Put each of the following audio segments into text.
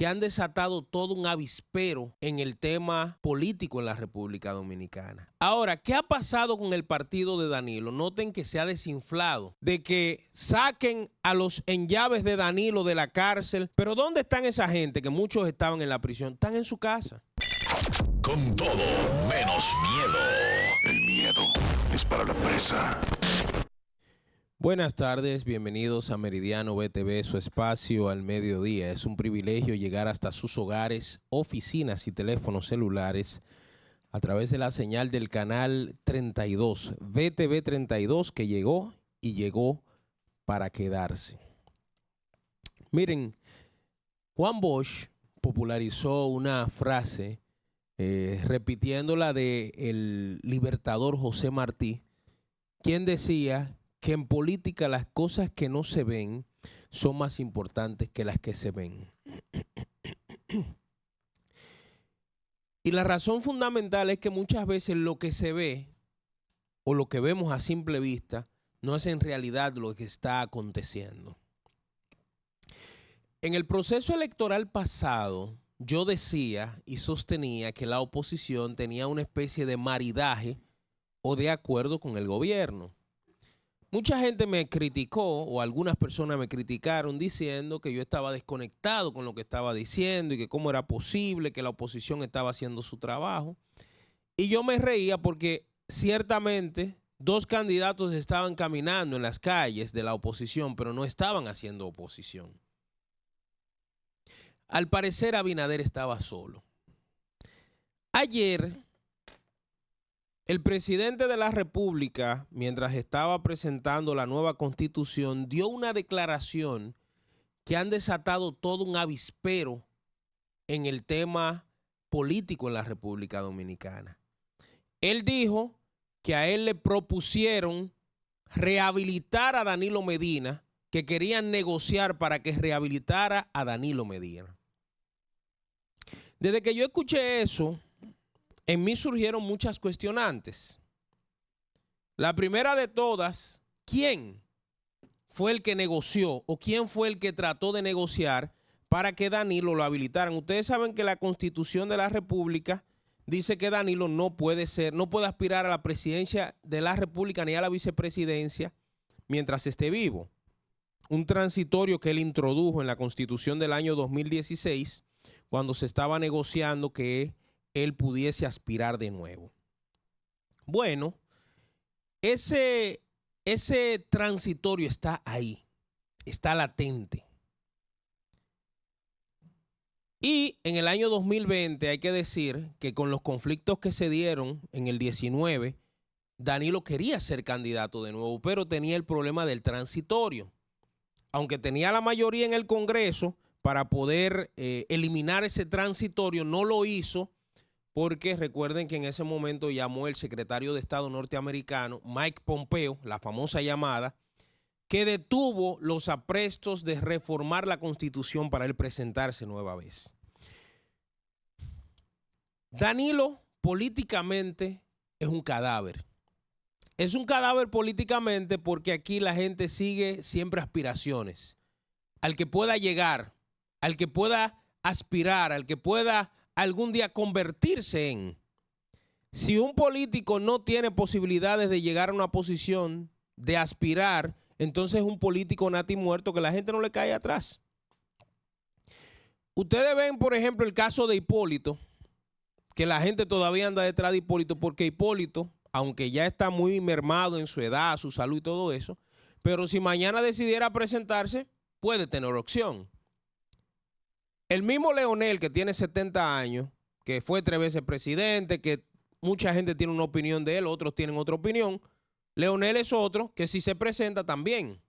que han desatado todo un avispero en el tema político en la República Dominicana. Ahora, ¿qué ha pasado con el partido de Danilo? Noten que se ha desinflado, de que saquen a los enllaves de Danilo de la cárcel. Pero ¿dónde están esa gente que muchos estaban en la prisión? Están en su casa. Con todo, menos miedo. El miedo es para la presa. Buenas tardes, bienvenidos a Meridiano BTV, su espacio al mediodía. Es un privilegio llegar hasta sus hogares, oficinas y teléfonos celulares a través de la señal del canal 32, BTV 32, que llegó y llegó para quedarse. Miren, Juan Bosch popularizó una frase repitiéndola del libertador José Martí, quien decía que en política las cosas que no se ven son más importantes que las que se ven. Y la razón fundamental es que muchas veces lo que se ve o lo que vemos a simple vista no es en realidad lo que está aconteciendo. En el proceso electoral pasado, yo decía y sostenía que la oposición tenía una especie de maridaje o de acuerdo con el gobierno. Mucha gente me criticó, o algunas personas me criticaron diciendo que yo estaba desconectado con lo que estaba diciendo y que cómo era posible que la oposición estaba haciendo su trabajo. Y yo me reía porque ciertamente dos candidatos estaban caminando en las calles de la oposición, pero no estaban haciendo oposición. Al parecer Abinader estaba solo. Ayer, el presidente de la República, mientras estaba presentando la nueva Constitución, dio una declaración que han desatado todo un avispero en el tema político en la República Dominicana. Él dijo que a él le propusieron rehabilitar a Danilo Medina, que querían negociar para que rehabilitara a Danilo Medina. Desde que yo escuché eso, en mí surgieron muchas cuestionantes. La primera de todas, ¿quién fue el que negoció o quién fue el que trató de negociar para que Danilo lo habilitaran? Ustedes saben que la Constitución de la República dice que Danilo no puede aspirar a la presidencia de la República ni a la vicepresidencia mientras esté vivo. Un transitorio que él introdujo en la Constitución del año 2016 cuando se estaba negociando que él pudiese aspirar de nuevo. Bueno, ese transitorio está ahí, está latente. Y en el año 2020 hay que decir que con los conflictos que se dieron en el 19, Danilo quería ser candidato de nuevo, pero tenía el problema del transitorio. Aunque tenía la mayoría en el Congreso para poder eliminar ese transitorio, no lo hizo porque recuerden que en ese momento llamó el secretario de Estado norteamericano, Mike Pompeo, la famosa llamada, que detuvo los aprestos de reformar la Constitución para él presentarse nueva vez. Danilo políticamente es un cadáver. Es un cadáver políticamente porque aquí la gente sigue siempre aspiraciones. Al que pueda llegar, al que pueda aspirar, al que pueda algún día convertirse en. Si un político no tiene posibilidades de llegar a una posición, de aspirar, entonces es un político nati muerto que la gente no le cae atrás. Ustedes ven, por ejemplo, el caso de Hipólito, que la gente todavía anda detrás de Hipólito porque Hipólito, aunque ya está muy mermado en su edad, su salud y todo eso, pero si mañana decidiera presentarse, puede tener opción. El mismo Leonel, que tiene 70 años, que fue 3 veces presidente, que mucha gente tiene una opinión de él, otros tienen otra opinión. Leonel es otro que si se presenta también.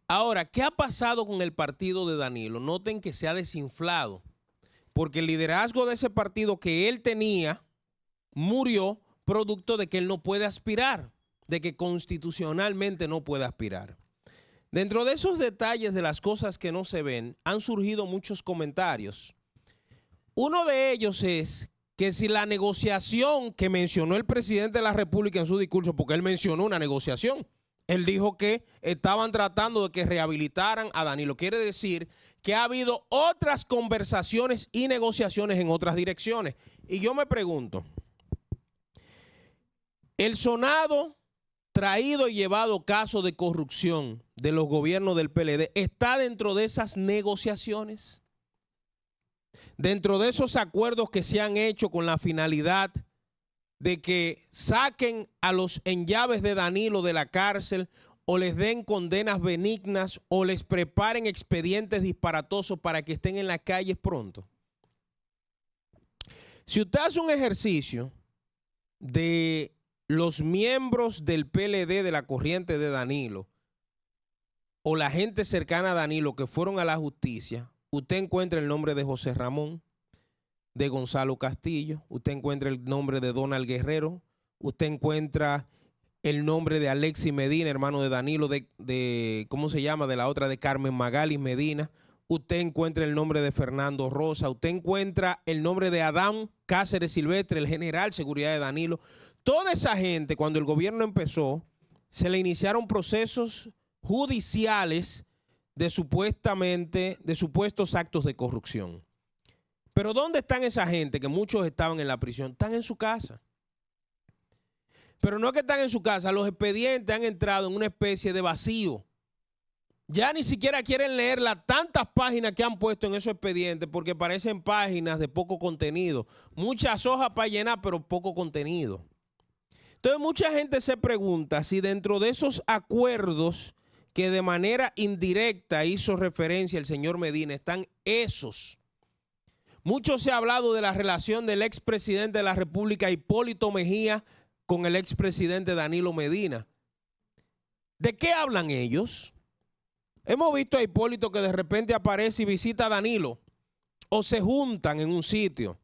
Ahora, ¿qué ha pasado con el partido de Danilo? Noten que se ha desinflado, porque el liderazgo de ese partido que él tenía murió producto de que él no puede aspirar, de que constitucionalmente no puede aspirar. Dentro de esos detalles de las cosas que no se ven, han surgido muchos comentarios. Uno de ellos es que si la negociación que mencionó el presidente de la República en su discurso, porque él mencionó una negociación, Él dijo que estaban tratando de que rehabilitaran a Danilo. Quiere decir que ha habido otras conversaciones y negociaciones en otras direcciones. Y yo me pregunto, el sonado, traído y llevado caso de corrupción de los gobiernos del PLD, ¿está dentro de esas negociaciones? Dentro de esos acuerdos que se han hecho con la finalidad de que saquen a los enllaves de Danilo de la cárcel o les den condenas benignas o les preparen expedientes disparatosos para que estén en las calles pronto. Si usted hace un ejercicio de los miembros del PLD de la corriente de Danilo o la gente cercana a Danilo que fueron a la justicia, usted encuentra el nombre de José Ramón, de Gonzalo Castillo, usted encuentra el nombre de Donald Guerrero, usted encuentra el nombre de Alexis Medina, hermano de Danilo, ¿cómo se llama? De la otra, de Carmen Magalis Medina. Usted encuentra el nombre de Fernando Rosa, usted encuentra el nombre de Adán Cáceres Silvestre, el general seguridad de Danilo. Toda esa gente, cuando el gobierno empezó, se le iniciaron procesos judiciales de supuestos actos de corrupción. Pero ¿dónde están esa gente que muchos estaban en la prisión? Están en su casa. Pero no es que están en su casa, los expedientes han entrado en una especie de vacío. Ya ni siquiera quieren leer las tantas páginas que han puesto en esos expedientes porque parecen páginas de poco contenido. Muchas hojas para llenar, pero poco contenido. Entonces mucha gente se pregunta si dentro de esos acuerdos que de manera indirecta hizo referencia el señor Medina están esos. Mucho se ha hablado de la relación del expresidente de la República, Hipólito Mejía, con el expresidente Danilo Medina. ¿De qué hablan ellos? Hemos visto a Hipólito que de repente aparece y visita a Danilo o se juntan en un sitio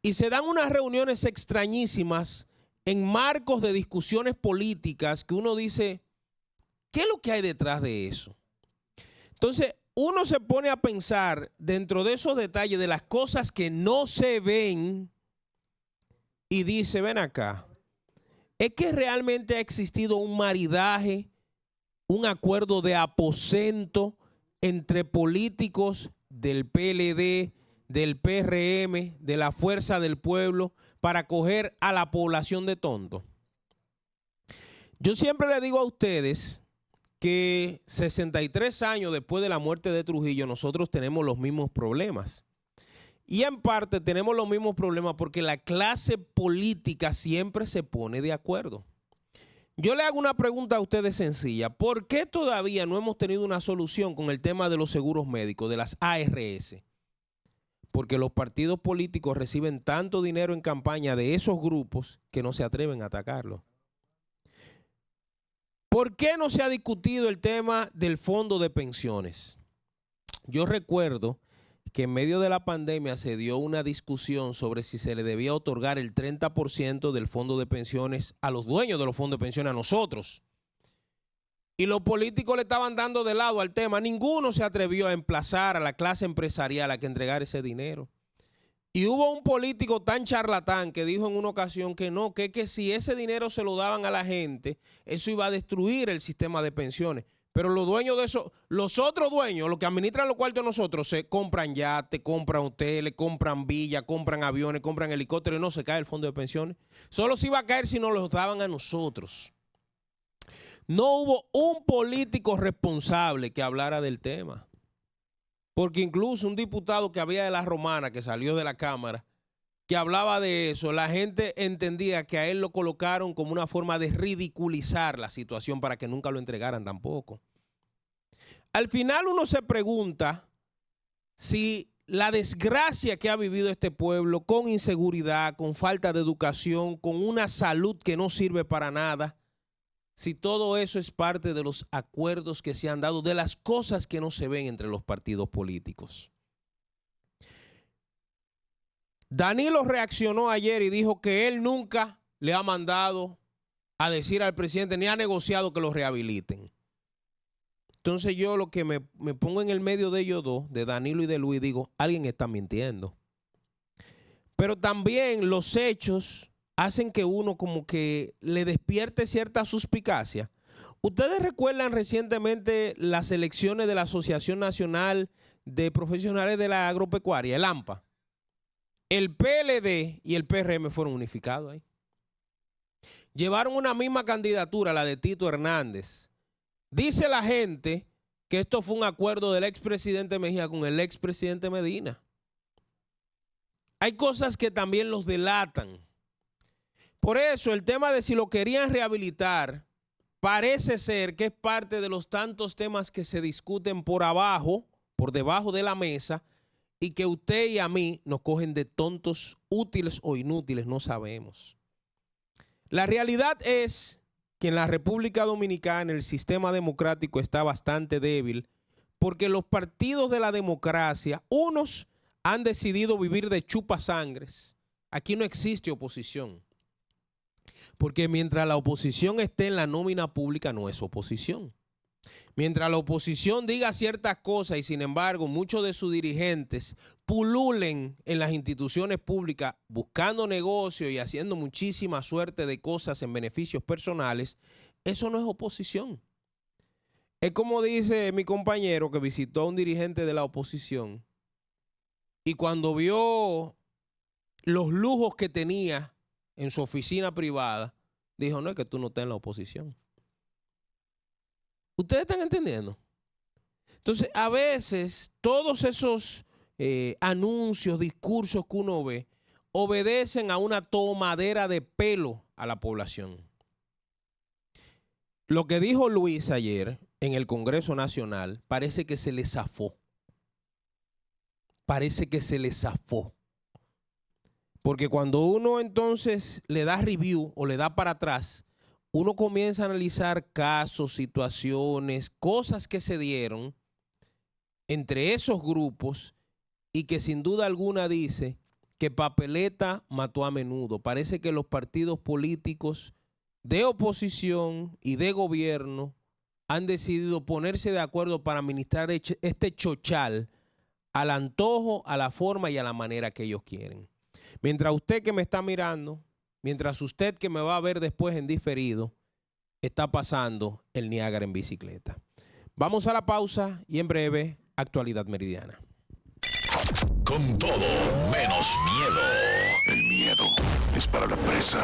y se dan unas reuniones extrañísimas en marcos de discusiones políticas que uno dice, ¿qué es lo que hay detrás de eso? Entonces, uno se pone a pensar dentro de esos detalles de las cosas que no se ven y dice, ven acá, ¿es que realmente ha existido un maridaje, un acuerdo de aposento entre políticos del PLD, del PRM, de la Fuerza del Pueblo, para coger a la población de tontos? Yo siempre le digo a ustedes que 63 años después de la muerte de Trujillo nosotros tenemos los mismos problemas. Y en parte tenemos los mismos problemas porque la clase política siempre se pone de acuerdo. Yo le hago una pregunta a ustedes sencilla. ¿Por qué todavía no hemos tenido una solución con el tema de los seguros médicos, de las ARS? Porque los partidos políticos reciben tanto dinero en campaña de esos grupos que no se atreven a atacarlos. ¿Por qué no se ha discutido el tema del fondo de pensiones? Yo recuerdo que en medio de la pandemia se dio una discusión sobre si se le debía otorgar el 30% del fondo de pensiones a los dueños de los fondos de pensiones, a nosotros. Y los políticos le estaban dando de lado al tema. Ninguno se atrevió a emplazar a la clase empresarial a que entregara ese dinero. Y hubo un político tan charlatán que dijo en una ocasión que no, que si ese dinero se lo daban a la gente, eso iba a destruir el sistema de pensiones. Pero los dueños de eso, los otros dueños, los que administran los cuartos de nosotros, se compran yates, compran hoteles, compran villas, compran aviones, compran helicópteros y no se cae el fondo de pensiones. Solo se iba a caer si nos los daban a nosotros. No hubo un político responsable que hablara del tema. Porque incluso un diputado que había de la Romana, que salió de la Cámara, que hablaba de eso, la gente entendía que a él lo colocaron como una forma de ridiculizar la situación para que nunca lo entregaran tampoco. Al final uno se pregunta si la desgracia que ha vivido este pueblo con inseguridad, con falta de educación, con una salud que no sirve para nada, si todo eso es parte de los acuerdos que se han dado, de las cosas que no se ven entre los partidos políticos. Danilo reaccionó ayer y dijo que él nunca le ha mandado a decir al presidente ni ha negociado que lo rehabiliten. Entonces yo lo que me pongo en el medio de ellos dos, de Danilo y de Luis, digo, alguien está mintiendo. Pero también los hechos hacen que uno como que le despierte cierta suspicacia. ¿Ustedes recuerdan recientemente las elecciones de la Asociación Nacional de Profesionales de la Agropecuaria, el AMPA? El PLD y el PRM fueron unificados ahí. Llevaron una misma candidatura, la de Tito Hernández. Dice la gente que esto fue un acuerdo del expresidente Mejía con el expresidente Medina. Hay cosas que también los delatan. Por eso el tema de si lo querían rehabilitar parece ser que es parte de los tantos temas que se discuten por abajo, por debajo de la mesa, y que usted y a mí nos cogen de tontos, útiles o inútiles, no sabemos. La realidad es que en la República Dominicana el sistema democrático está bastante débil porque los partidos de la democracia, unos han decidido vivir de chupasangres. Aquí no existe oposición. Porque mientras la oposición esté en la nómina pública, no es oposición. Mientras la oposición diga ciertas cosas y sin embargo muchos de sus dirigentes pululen en las instituciones públicas buscando negocios y haciendo muchísima suerte de cosas en beneficios personales, eso no es oposición. Es como dice mi compañero que visitó a un dirigente de la oposición y cuando vio los lujos que tenía en su oficina privada, dijo, no, es que tú no estás en la oposición. ¿Ustedes están entendiendo? Entonces, a veces, todos esos anuncios, discursos que uno ve, obedecen a una tomadera de pelo a la población. Lo que dijo Luis ayer en el Congreso Nacional parece que se le zafó. Parece que se le zafó. Porque cuando uno entonces le da review o le da para atrás, uno comienza a analizar casos, situaciones, cosas que se dieron entre esos grupos y que sin duda alguna dice que papeleta mató a menudo. Parece que los partidos políticos de oposición y de gobierno han decidido ponerse de acuerdo para administrar este chochal al antojo, a la forma y a la manera que ellos quieren. Mientras usted que me está mirando, mientras usted que me va a ver después en diferido, está pasando el Niágara en bicicleta. Vamos a la pausa y en breve, Actualidad Meridiana. Con todo, menos miedo. El miedo es para la presa.